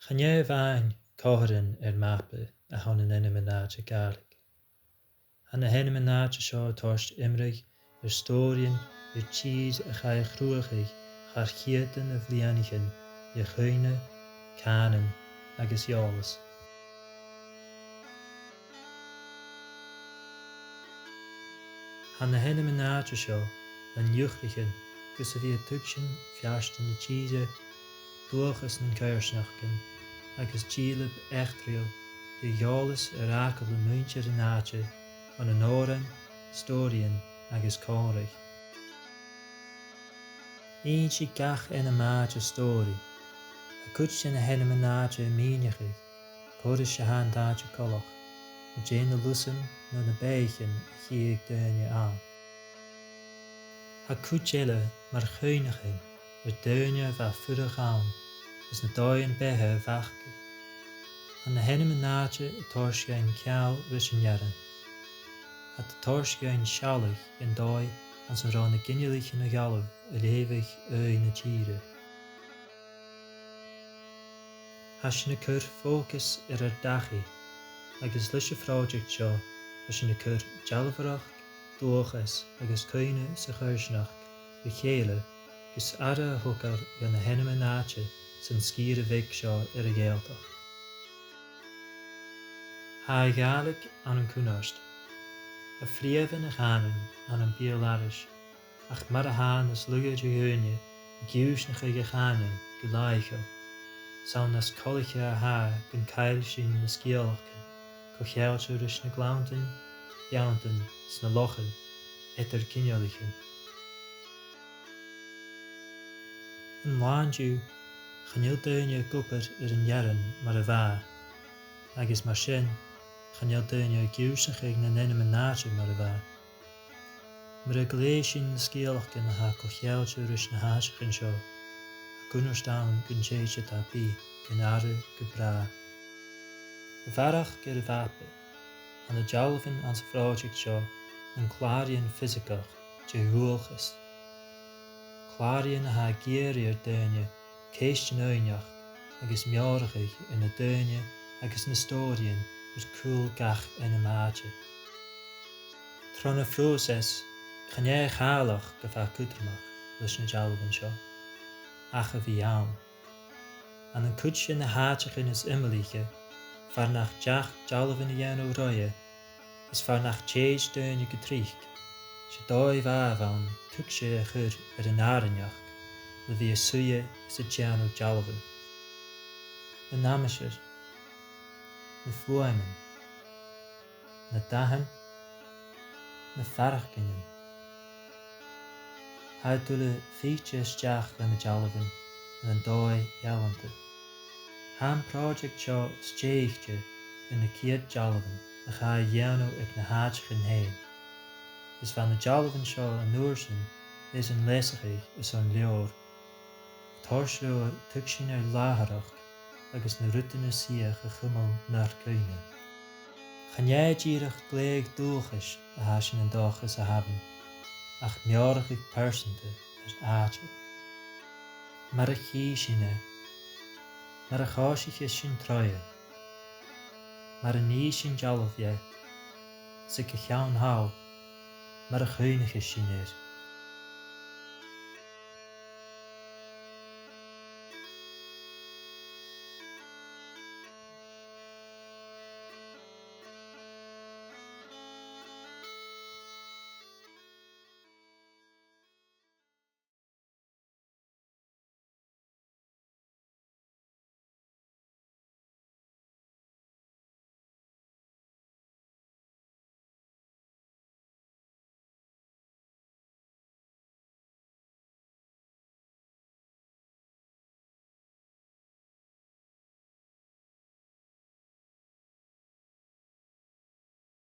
Channéir bhain cóthairin mappe a tháinig enimináide Gaeilge. Hanna henimináide seo toist imrig stórian tíd a chaith chruachaigh char chiadan a bhlianachin I chuine, canan agus eolas. Hanna henimináide seo an nniuchtrichin gus a bhí tuigsin fiastan na tíide dúchas na cairsnachcin agus díalib echtrial I eolas acal le muintir an áte an an óran, stórian agus cónraigh. Íon si gach enimináide stóri, a cuid sin na henimináide mínechaigh, córis se handáide colach, a dé na lusan nó na béichin a chiigh daine an. Ha cuid eile mar chuinechin daine bheit fudach an, is na dáin bethe bhachca. An na henimináide a torscein ceall rys an jaran. A ta torscein sealadh in dói an sa rá na ginealich na galamh a lévich na tíre. Has sin na cur fócus dachi, agus leis a fráideacht seo has sin na cur dealbharach, dúchas agus coine sa chuirsnach go chéile gus ara a thucar gan na henimináide san scír a bhic seo a ggéaltach. Ha Gaeilge an an cúnáist, a phríomhan a chanan an an bíolaris, ach mar a hán is lugaid a ghuine a giús na chuige chanan go láicho, sawn nas coliche a ha gon cael sin na scialachcin, go chealtú rys na glauntain, beantain, sna lochan, etar cinealichin. An láindiú, channeil daine gopar an jaran mar a bhá, agus mar sin, channeil daine giúsach ag na enimináide mar a bhá. Mar a gléis sin na scialachcin a ha go chealtú rys na háisichin seo, a gúnarstáin gon téide tá bí gon aru go brá. A bharach gur a bhape, an a dealbhan an sa fráideacht seo an chláiríonn fisicach de dhualchas. Chláiríonn a ha géirí daine céistin óineach agus meárachaigh ina daine agus na stórian cúil gach enimináide. Trona frósas, channéir chálach go bheith cútramach leis na dealbhan seo, ach a bhí ann. An an cuid sin na háitechin is imiliche, far nach deach dealbhan a dhéanú roie, is far nach téid daine go tríoch, se dói bhav an tuig sé a chur an áireneach, le bhí a suie is a dhéanú dealbhan. Na námasir, na fluaimen, na dahan, na farachginen. Haid dúile fíte isteach le na dealbhan an dói ealanta. Han práideacht seo stéigte in na ciad dealbhan a cha dhéanú ag na háitechin héin. Is van na dealbhan seo an nuair sin is an lésachaigh is an leor. Táirsiú tuig sin látharach agus na rutain siach a chumal nar coine. Channéir díreach gléig dúchas a ha sin an dáchas a haban, ach meárachaigh persanta áte. Mar a chí sinne, mar a cháisiche sin troie, mar a ní sin dealbh sa go cheann há, mar a chuinige sin